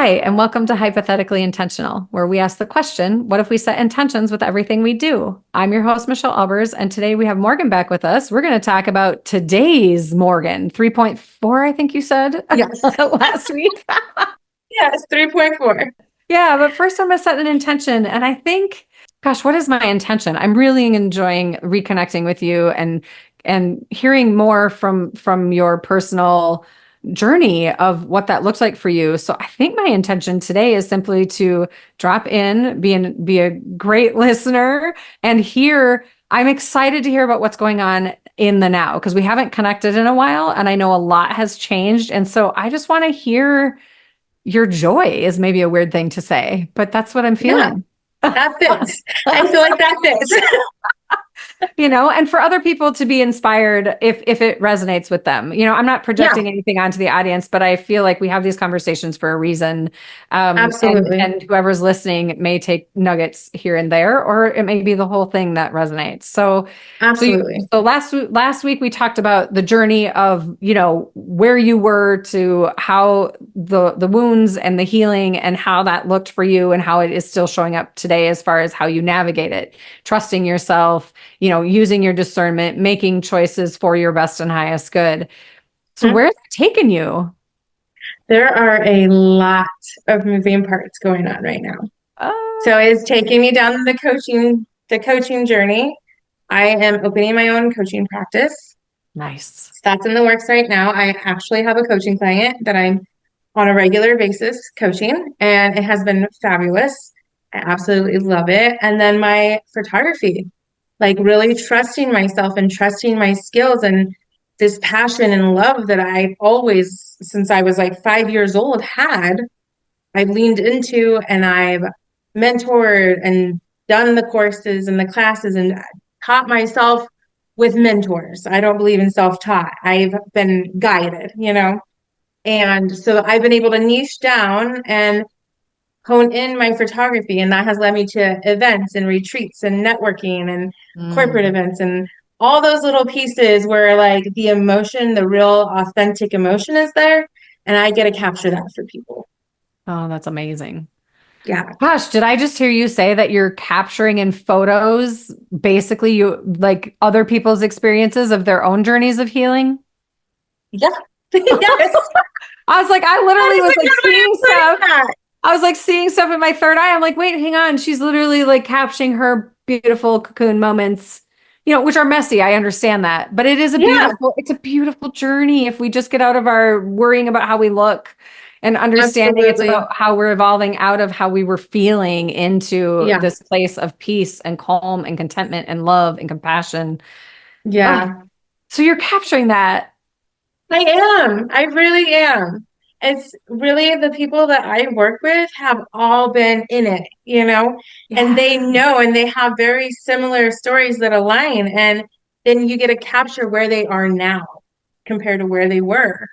Hi, and welcome to Hypothetically Intentional, where we ask the question, what if we set intentions with everything we do? I'm your host, Michelle Albers, and today we have Morgan back with us. We're going to talk about today's Morgan, 3.4, I think you said Yes. last week. Yes, 3.4. Yeah, but first I'm going to set an intention. And I think, gosh, what is my intention? I'm really enjoying reconnecting with you and hearing more from your personal journey of what that looks like for you. So I think my intention today is simply to drop in, be a great listener and hear. I'm excited to hear about what's going on in the now because we haven't connected in a while and I know a lot has changed. And so I just want to hear your joy is maybe a weird thing to say, but that's what I'm Yeah, feeling. that fits. I feel like that fits. And for other people to be inspired if it resonates with them. I'm not Yeah, projecting anything onto the audience, but I feel like we have these conversations for a reason. absolutely. And whoever's listening may take nuggets here and there, or it may be the whole thing that resonates. So Absolutely. so last week we talked about the journey of, where you were to how the wounds and the healing and how that looked for you and how it is still showing up today as far as how you navigate it, trusting yourself, using your discernment, making choices for your best and highest good. So Mhm. where's it taken you? There are a lot of moving parts going on right now. So Oh, it's taking me down the coaching journey. I am opening my own coaching practice. nice. So that's in the works right now. I actually have a coaching client that I'm on a regular basis coaching, and it has been fabulous. I absolutely love it. And then my photography, like really trusting myself and trusting my skills and this passion and love that I've always, since I was like 5 years old, I've leaned into and I've mentored and done the courses and the classes and taught myself with mentors. I don't believe in self-taught. I've been guided. And so I've been able to niche down and hone in my photography, and that has led me to events and retreats and networking and corporate Mm. events and all those little pieces where like the emotion, the real authentic emotion is there, and I get to capture that for people. Oh, that's amazing. Yeah. Gosh, did I just hear you say that you're capturing in photos basically you like other people's experiences of their own journeys of healing? Yeah. Yes. I was like, I That literally is was a like good way seeing of putting stuff. that. I was like seeing stuff in my third eye. I'm like, wait, hang on. She's literally like capturing her beautiful cocoon moments, which are messy. I understand that. But Yeah, it's a beautiful journey if we just get out of our worrying about how we look and understanding it's absolutely. about how we're evolving out of how we were feeling into Yeah. this place of peace and calm and contentment and love and compassion. Oh, Yeah. so you're capturing that. I am. I really am. It's really the people that I work with have all been in it, and Yeah. they know and they have very similar stories that align. And then you get to capture where they are now compared to where they were.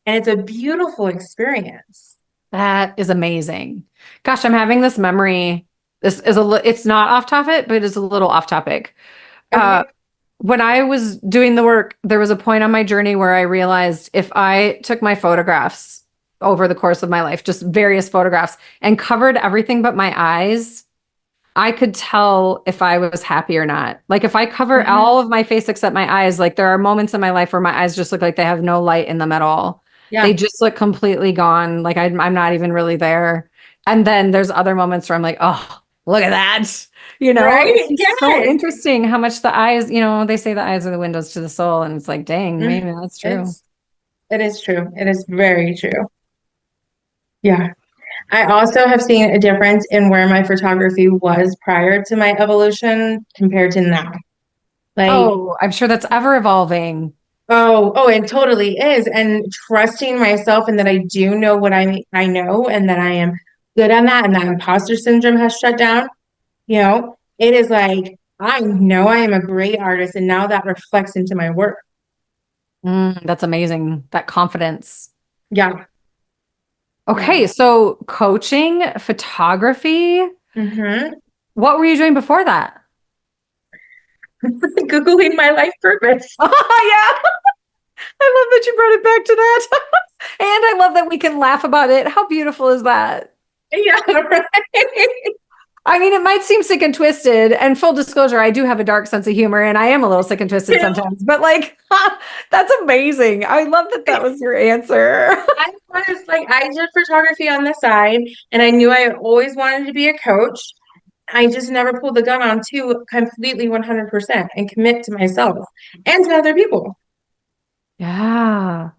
And it's a beautiful experience. That is amazing. Gosh, I'm having this memory. It's not off topic, but it is a little off topic. Uh, Okay. when I was doing the work, there was a point on my journey where I realized if I took my photographs over the course of my life, just various photographs, and covered everything but my eyes, I could tell if I was happy or not. Like if I cover Hmm. all of my face except my eyes, like there are moments in my life where my eyes just look like they have no light in them at all. They Yeah. just look completely gone. Like I'm not even really there. And then there's other moments where I'm like, oh, look at that. It's Right? just so Yes. interesting how much the eyes, they say the eyes are the windows to the soul. And it's like, dang, Mm. maybe that's true. It's it is true. It is very true. Yeah. I also have seen a difference in where my photography was prior to my evolution compared to now. Like, Oh, I'm sure that's ever evolving. oh, it totally is. And trusting myself and that I do know what I know and that I am good on that and that imposter syndrome has shut down, it is like I know I am a great artist and now that reflects into my work. That's amazing. That confidence. Yeah. Yeah. Okay, so coaching, photography. Hmm. What were you doing before that? Googling my life purpose. Oh, yeah. I love that you brought it back to that. I love that we can laugh about it. How beautiful is that? Yeah, right. I mean, it might seem sick and twisted, and full disclosure, I do have a dark sense of humor and I am a little sick and twisted sometimes, but like, that's amazing. I love that that was your answer. I was like, I did photography on the side, and I knew I always wanted to be a coach. I just never pulled the gun on to completely 100% and commit to myself and to other people. Yeah.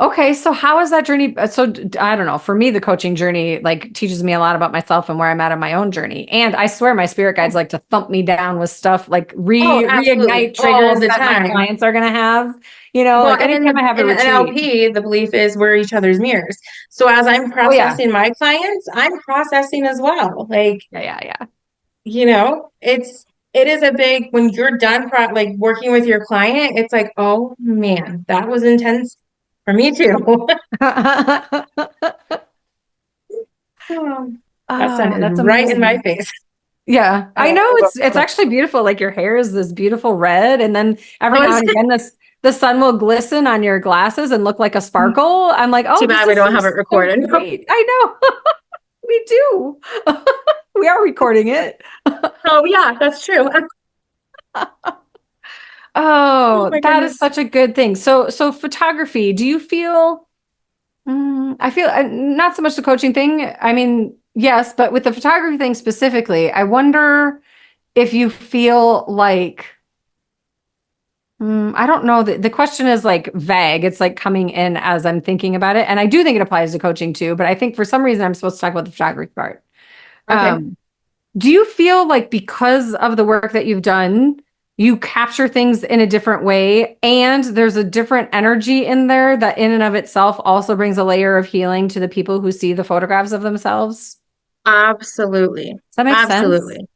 Okay, so how is that journey? So I don't know. For me, the coaching journey like teaches me a lot about myself and where I'm at in my own journey. And I swear my spirit guides like to thump me down with stuff like Oh, absolutely. reignite All triggers the that my time. clients are gonna have. Well, Like and anytime I have a in an retreat. LP, the belief is we're each other's mirrors. So as I'm Oh yeah. processing my clients, I'm processing as well. Like, Yeah, yeah, yeah. it is a big when you're done like working with your client, it's like, oh man, that was intense for me too. That sun Oh, is that's right in my amazing. face. Yeah, I know it's actually beautiful. Like your hair is this beautiful red, and then every now and again this the sun will glisten on your glasses and look like a sparkle. I'm like, oh, Too this bad we is don't have it just so recorded. great. I know. We do. We are recording it. Oh yeah, that's true. Oh Oh, my that is goodness. such a good thing. So photography, do you feel I feel not so much the coaching thing. I mean, yes, but with the photography thing specifically, I wonder if you feel like I don't know. The question is like vague. It's like coming in as I'm thinking about it. And I do think it applies to coaching too, but I think for some reason I'm supposed to talk about the photography part. Okay. Um, do you feel like because of the work that you've done, you capture things in a different way and there's a different energy in there that in and of itself also brings a layer of healing to the people who see the photographs of themselves? Absolutely. Does that make sense? Absolutely.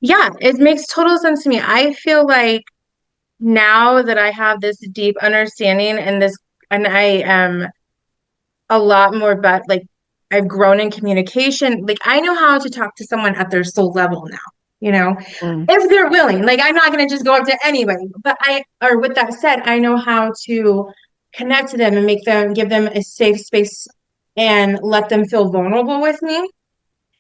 Yeah, it makes total sense to me. I feel like now that I have this deep understanding and I am a lot more, but like I've grown in communication. Like I know how to talk to someone at their soul level now, you know, Mm. if they're willing. Like I'm not going to just go up to anybody, or with that said, I know how to connect to them and give them a safe space and let them feel vulnerable with me.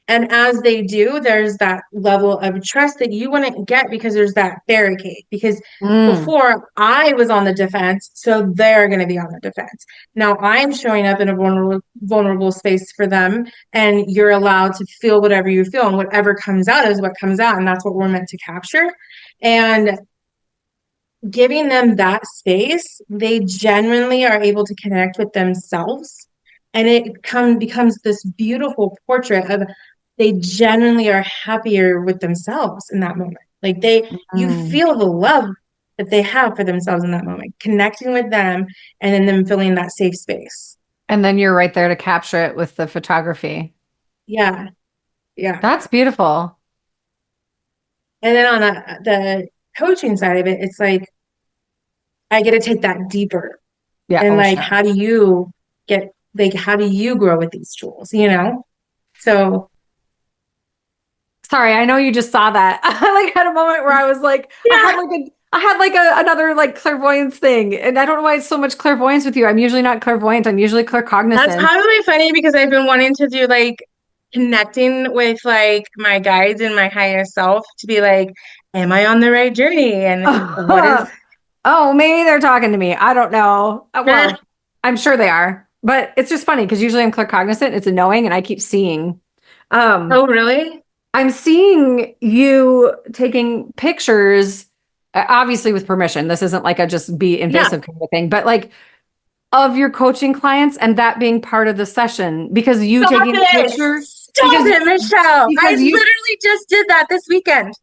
And as they do, there's that level of trust that you wouldn't get because there's that barricade. Because Mm. before I was on the defense, so they're going to be on the defense. Now I'm showing up in a vulnerable space for them, and you're allowed to feel whatever you feel, and whatever comes out is what comes out, and that's what we're meant to capture. And giving them that space, they genuinely are able to connect with themselves. And becomes this beautiful portrait of they genuinely are happier with themselves in that moment. Like you Mm. feel the love that they have for themselves in that moment, connecting with them and then them feeling that safe space. And then you're right there to capture it with the photography. Yeah. Yeah. That's beautiful. And then on the coaching side of it, it's like I get to take that deeper. Yeah. And Oh, like, sure. how do you grow with these tools, you know? So Sorry, I know you just saw that. I like had a moment where I was like, yeah, I had like another like clairvoyance thing, and I don't know why it's so much clairvoyance with you. I'm usually not clairvoyant. I'm usually that's claircognizant. probably funny because I've been wanting to do like connecting with like my guides and my higher self to be like, am I on the right journey? And what is Oh, maybe they're talking to me. I don't know. Well, I'm sure they are, but it's just funny because usually I'm claircognizant. It's a knowing, and I keep seeing. Um, oh really? I'm seeing you taking pictures, obviously with permission. This isn't like a just be Yeah. invasive kind of thing, but like of your coaching clients and that being part of the session because you Stop taking the it. picture Stop it, Michelle. I because you literally just did that this weekend.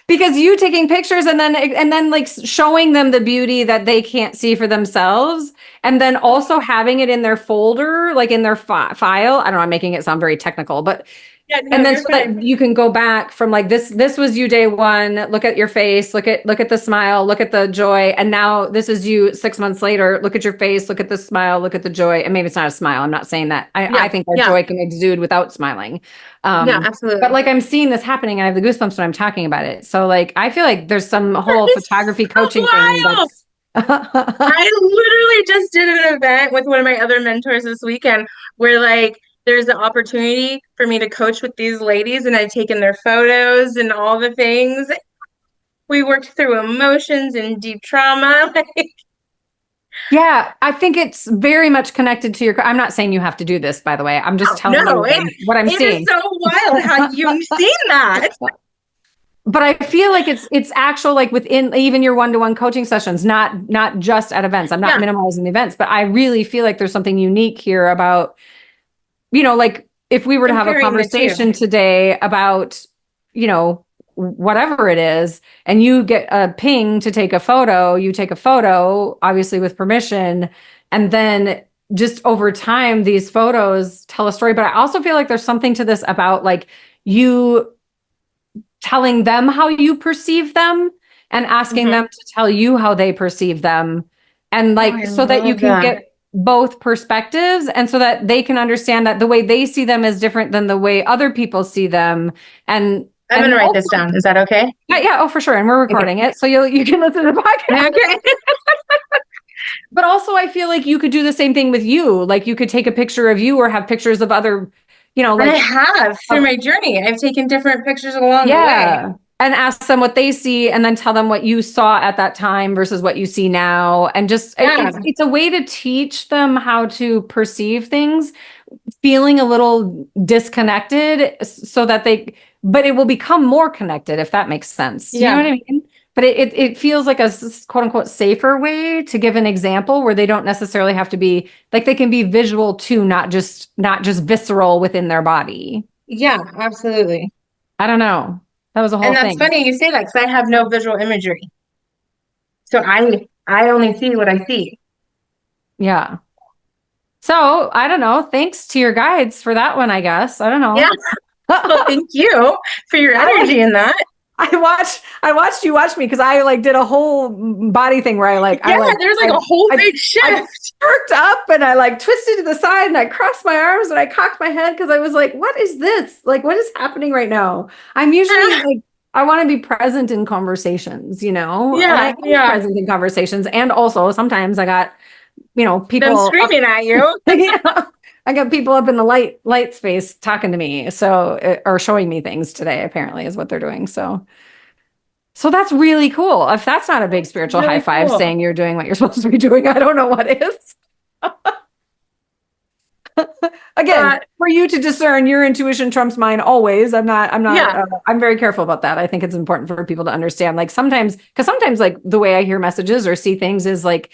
because you taking pictures and then like showing them the beauty that they can't see for themselves and then also having it in their folder like in their file. I don't know, I'm making it sound very technical, but Yeah, no, and then you're so fine. that you can go back from like this was you day one, look at your face, look at the smile, look at the joy, and now this is you 6 months later, look at your face, look at the smile, look at the joy. And maybe it's not a smile, I'm not saying that. I Yeah, think our yeah, joy can exude without smiling. yeah, But absolutely. like I'm seeing this happening and I have the goosebumps when I'm talking about it. So like I feel like there's some That whole is photography so coaching thing wild. that's I literally just did an event with one of my other mentors this weekend where like there's an opportunity for me to coach with these ladies and I've taken their photos and all the things. We worked through emotions and deep trauma. Like, Yeah, I think it's very much connected to your. I'm not saying you have to do this, by the way. I'm just oh, telling no, you what I'm it is seeing. so wild how you've seen that. But I feel like it's actual like within even your one-to-one coaching sessions, not just at events. I'm not Yeah, minimizing the events, but I really feel like there's something unique here about, like if we were to have a comparing the two. conversation today about, whatever it is, and you get a ping to take a photo, you take a photo, obviously with permission, and then just over time, these photos tell a story. But I also feel like there's something to this about like you telling them how you perceive them and asking Mhm. them to tell you how they perceive them. And Oh, I like, so that you love can that. get both perspectives and so that they can understand that the way they see them is different than the way other people see them. And, I'm gonna and write this also, down. Is that okay? yeah, yeah, oh, for sure. And we're Okay. recording it. So you can listen to the podcast. Okay. But also I feel like you could do the same thing with you. Like you could take a picture of you or have pictures of other, I like have through of my journey. I've taken different pictures along the way. yeah. And ask them what they see and then tell them what you saw at that time versus what you see now. And just Yeah. it's a way to teach them how to perceive things, feeling a little disconnected so that but it will become more connected if that makes sense. You know what Yeah. I mean? But it feels like a quote unquote safer way to give an example where they don't necessarily have to be like they can be visual too, not just visceral within their body. Yeah, absolutely. I don't know. That was a whole And that's thing. funny you say that because I have no visual imagery. So I only see what I see. Yeah. So I don't know. Thanks to your guides for that one, I guess. I don't Yeah. know. Well, thank you for your I energy in that. I watched you watch me because I like did a whole body thing where Yeah, there's like a whole I big I shift. perked up and I like twisted to the side and I crossed my arms and I cocked my head because I was like, what is this? Like, what is happening right now? I'm usually like I want to be present in conversations, and I Yeah, am yeah. present in conversations. And also sometimes I got, Them people up. screaming at you. Yeah. I got people up in the light space talking to me, so or showing me things today, apparently, is what they're doing. So that's really cool. If that's not a big spiritual high Really five cool. saying you're doing what you're supposed to be doing, I don't know what is. Again, But for you to discern, your intuition trumps mine always. yeah, I'm very careful about that. I think it's important for people to understand, like because sometimes like the way I hear messages or see things is like,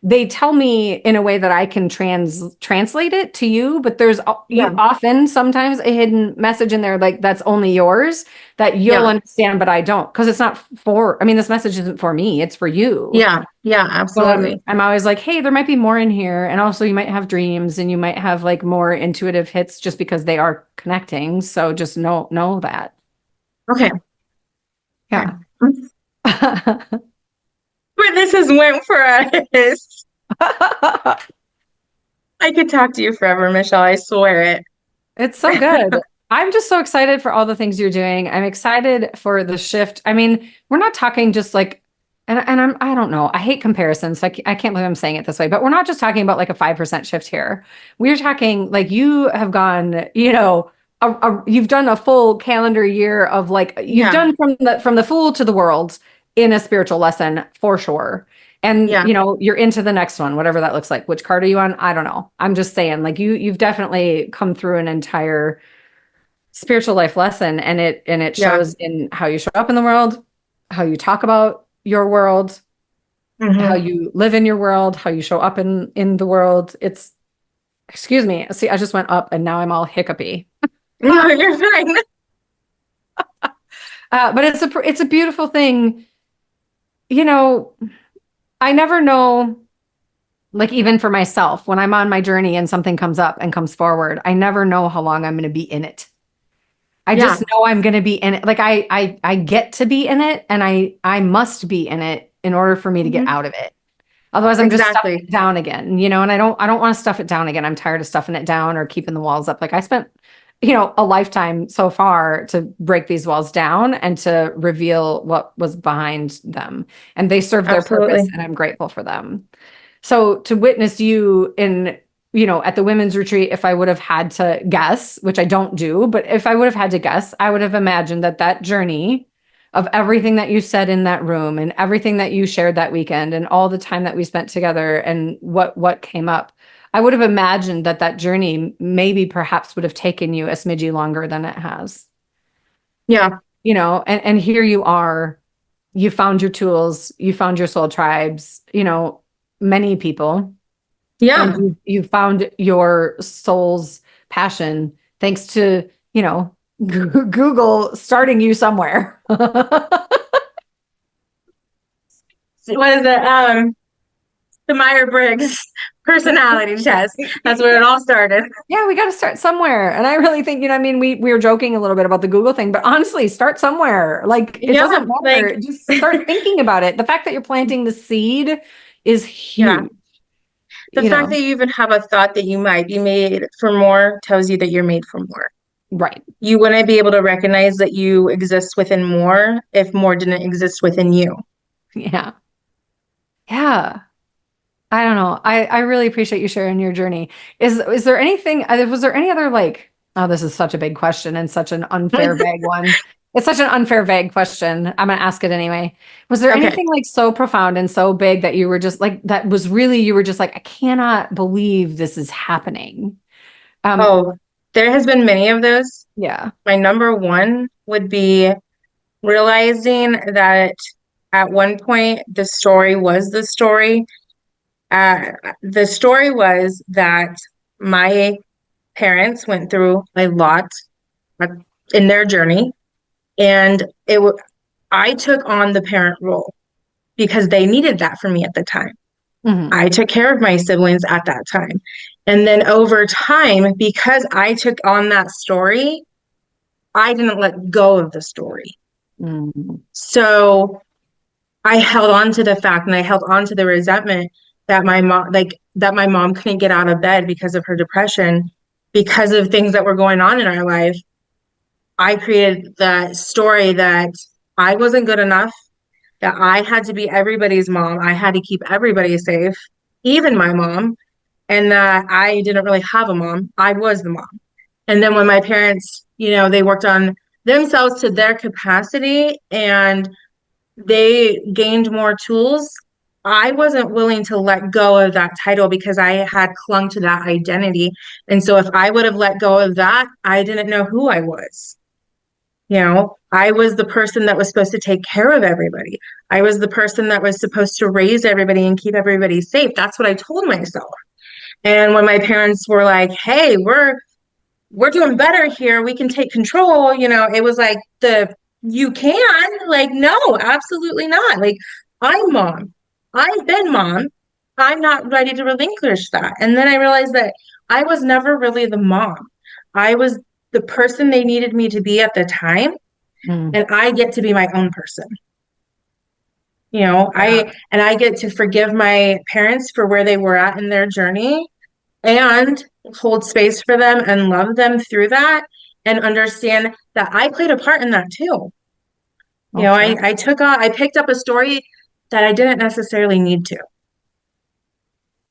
they tell me in a way that I can translate it to you, but there's yeah, often sometimes a hidden message in there, like that's only yours that you'll yeah, understand, but I don't, because it's not I mean, this message isn't for me, it's for you. yeah, yeah, So absolutely. I'm always like, hey, there might be more in here. And also you might have dreams and you might have like more intuitive hits just because they are connecting. So just know that. Okay. Okay. Yeah. Where this has went for us. I could talk to you forever, Michelle. I swear it. It's so good. I'm just so excited for all the things you're doing. I'm excited for the shift. I mean, we're not talking just like, I don't know. I hate comparisons. So I can't believe I'm saying it this way, but we're not just talking about like a 5% shift here. We're talking like you have gone, you've done a full calendar year of like, you've Yeah, done from the fool to the world in a spiritual lesson for sure. And yeah, you're into the next one, whatever that looks like. Which card are you on? I don't know. I'm just saying, like you've definitely come through an entire spiritual life lesson, and it yeah. shows in how you show up in the world, how you talk about your world, how Hmm. you live in your world, how you show up in the world. It's excuse me. See, I just went up and now I'm all hiccupy. No, you're fine. But it's a beautiful thing. You know, I never know. Like even for myself, when I'm on my journey and something comes up and comes forward, I never know how long I'm going to be in it. I Yeah, just know I'm going to be in it. Like I get to be in it and I must be in it in order for me to get hmm, out of it. Otherwise I'm just stuffing exactly. it down again, and I don't want to stuff it down again. I'm tired of stuffing it down or keeping the walls up. Like I spent a lifetime so far to break these walls down and to reveal what was behind them. And they served their purpose, Absolutely. and I'm grateful for them. So to witness you in, at the women's retreat, if I would have had to guess, which I don't do, but if I would have had to guess, I would have imagined that journey of everything that you said in that room and everything that you shared that weekend and all the time that we spent together and what came up. I would have imagined that journey maybe perhaps would have taken you a smidgy longer than it has. Yeah. And here you are, you found your tools, you found your soul tribes, many people, and Yeah. you found your soul's passion thanks to, Google starting you somewhere. What is it? The Myers-Briggs personality test. That's where it all started. Yeah, we got to start somewhere. And I really think, I mean, we were joking a little bit about the Google thing, but honestly, start somewhere. Like, it Yeah, doesn't like matter. Just start thinking about it. The fact that you're planting the seed is yeah. huge, The you fact know? that you even have a thought that you might be made for more tells you that you're made for more. Right. You wouldn't be able to recognize that you exist within more if more didn't exist within you. Yeah. Yeah. I don't know. I really appreciate you sharing your journey. Is there anything, was there any other like, oh, this is such a big question and such an unfair vague one. It's such an unfair vague question. I'm gonna ask it anyway. Was there Okay. anything like so profound and so big that you were just like that was really you were just like, I cannot believe this is happening? Um, Oh, there has been many of those. yeah. My number one would be realizing that at one point the story was the story. The story was that my parents went through a lot uh, in their journey, and I took on the parent role because they needed that from me at the time. Hmm. I took care of my siblings at that time. And then over time, because I took on that story, I didn't let go of the story. Hmm. So I held on to the fact and I held on to the resentment that my mom couldn't get out of bed because of her depression, because of things that were going on in our life. I created that story that I wasn't good enough, that I had to be everybody's mom. I had to keep everybody safe, even my mom, and that I didn't really have a mom. I was the mom. And then when my parents, they worked on themselves to their capacity and they gained more tools, I wasn't willing to let go of that title because I had clung to that identity. And so if I would have let go of that, I didn't know who I was. I was the person that was supposed to take care of everybody. I was the person that was supposed to raise everybody and keep everybody safe. That's what I told myself. And when my parents were like, "Hey, we're doing better here. We can take control," it was like you can, like, no, absolutely not. Like, I'm mom. I've been mom. I'm not ready to relinquish that. And then I realized that I was never really the mom. I was the person they needed me to be at the time, Hmm. and I get to be my own person. Yeah. I get to forgive my parents for where they were at in their journey and hold space for them and love them through that and understand that I played a part in that too. Oh, sure. I picked up a story that I didn't necessarily need to.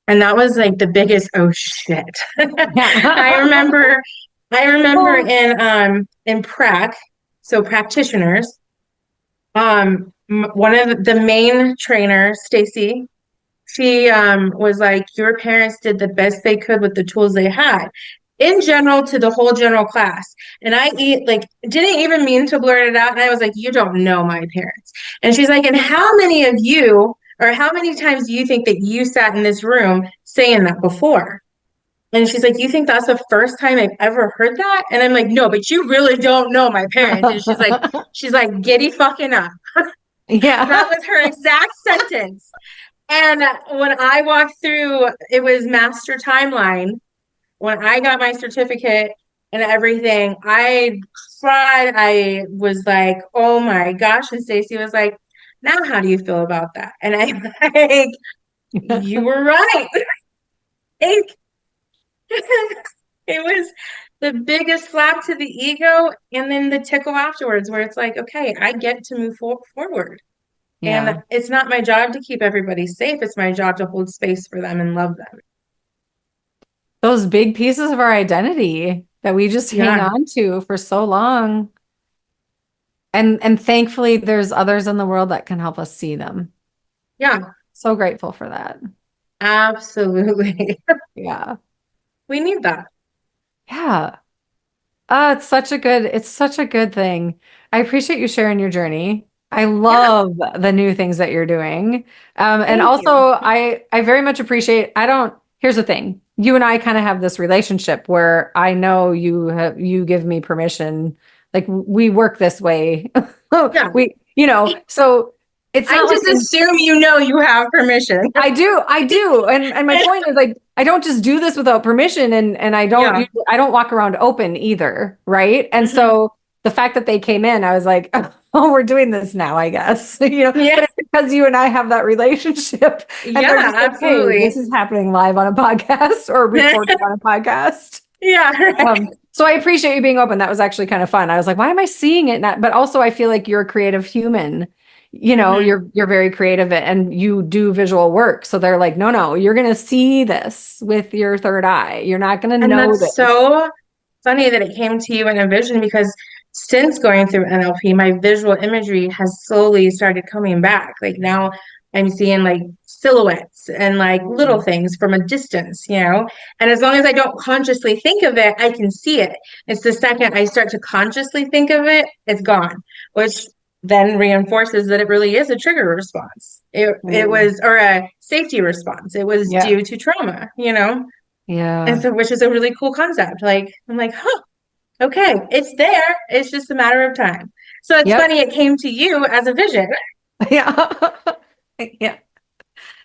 And that was like the biggest oh shit. I Yeah. remember I remember Well, in prac, so practitioners, one of the main trainers, Stacy, she was like, your parents did the best they could with the tools they had. In general, to the whole general class. And like didn't even mean to blurt it out. And I was like, you don't know my parents. And she's like, and how many of you, or how many times do you think that you sat in this room saying that before? And she's like, you think that's the first time I've ever heard that? And I'm like, no, but you really don't know my parents. And she's like, giddy fucking up. yeah. That was her exact sentence. And when I walked through, it was master timeline. When I got my certificate and everything, I cried. I was like, oh my gosh. And Stacey was like, now how do you feel about that? And I'm like, you were right. It was the biggest slap to the ego and then the tickle afterwards where it's like, okay, I get to move forward. And Yeah. it's not my job to keep everybody safe. It's my job to hold space for them and love them. Those big pieces of our identity that we just hang Yeah. on to for so long. And thankfully there's others in the world that can help us see them. Yeah. So grateful for that. Absolutely. Yeah. We need that. Yeah. It's such a good thing. I appreciate you sharing your journey. I Yeah. love the new things that you're doing. And Thank you. also I very much appreciate, here's the thing. You and I kind of have this relationship where I know you give me permission. Like we work this way. Yeah. So it's I not like just assume you have permission. I do. And my point is like I don't just do this without permission and Yeah. I don't walk around open either, right? And Hmm. so the fact that they came in, I was like, oh, we're doing this now, I guess. Yeah. But it's because you and I have that relationship and they're Yeah, just like, hey, this absolutely. is happening live on a podcast or recorded on a podcast. Yeah. So I appreciate you being open. That was actually kind of fun. I was like, why am I seeing it? Not, but also I feel like you're a creative human. Hmm. You're very creative and you do visual work. So they're like, no, no, you're gonna see this with your third eye. You're not gonna And know that's this. so funny that it came to you in a vision because since going through NLP, my visual imagery has slowly started coming back. Like now I'm seeing like silhouettes and like little Mm. things from a distance, you know? And as long as I don't consciously think of it, I can see it. It's the second I start to consciously think of it, it's gone, which then reinforces that it really is a trigger response. It Mm. was, or a safety response. It was Yeah. due to trauma, you know? And Yeah. so, which is a really cool concept. Like, I'm like, huh, okay, it's there. It's just a matter of time. So it's Yep. funny it came to you as a vision. Yeah. Yeah.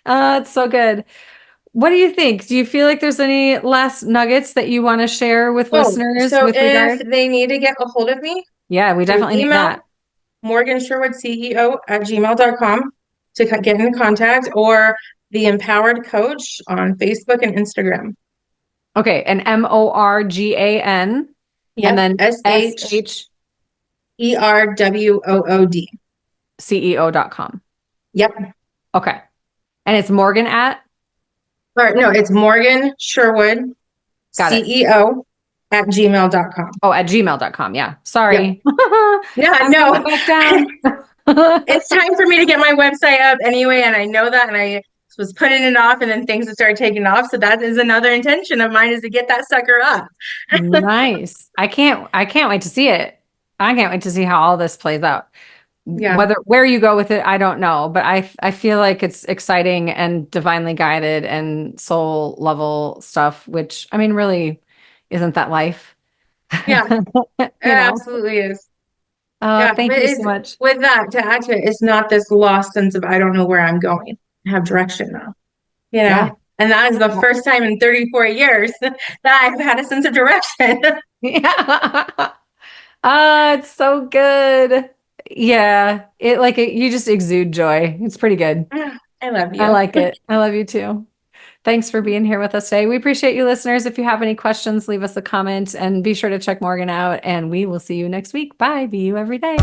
It's so good. What do you think? Do you feel like there's any last nuggets that you want to share with Oh, listeners so with if regard? they need to get a hold of me Yeah, we through definitely need email, that. Morgan Sherwood CEO at gmail.com to get in contact, or the Empowered Coach on Facebook and Instagram. Okay, and Morgan and Yep. then SHERWOOD. SHCEO.com. Yep. Okay. And it's Morgan at, Or no, it's Morgan Sherwood, got it. CEO at gmail.com. Oh, at gmail.com. Yeah. Yep. Sorry. Yeah, I'm gonna go no. back down. It's time for me to get my website up anyway, and I know that, and I was putting it off, and then things have started taking off. So that is another intention of mine is to get that sucker up. Nice. I can't wait to see it. I can't wait to see how all this plays out. Yeah. Where you go with it, I don't know, but I feel like it's exciting and divinely guided and soul level stuff, which I mean really isn't that life. Yeah, it You know. absolutely is. Yeah, but Thank you so it's much. with that to add to it, it's not this lost sense of I don't know where I'm going. I have direction now, you Yeah. know? And that is the Yeah. first time in 34 years that I've had a sense of direction. Yeah. It's so good. Yeah. You just exude joy. It's pretty good. I love I you. like it. I love you too. Thanks for being here with us today. We appreciate you listeners. If you have any questions, leave us a comment and be sure to check Morgan out and we will see you next week. Bye. Be you every day.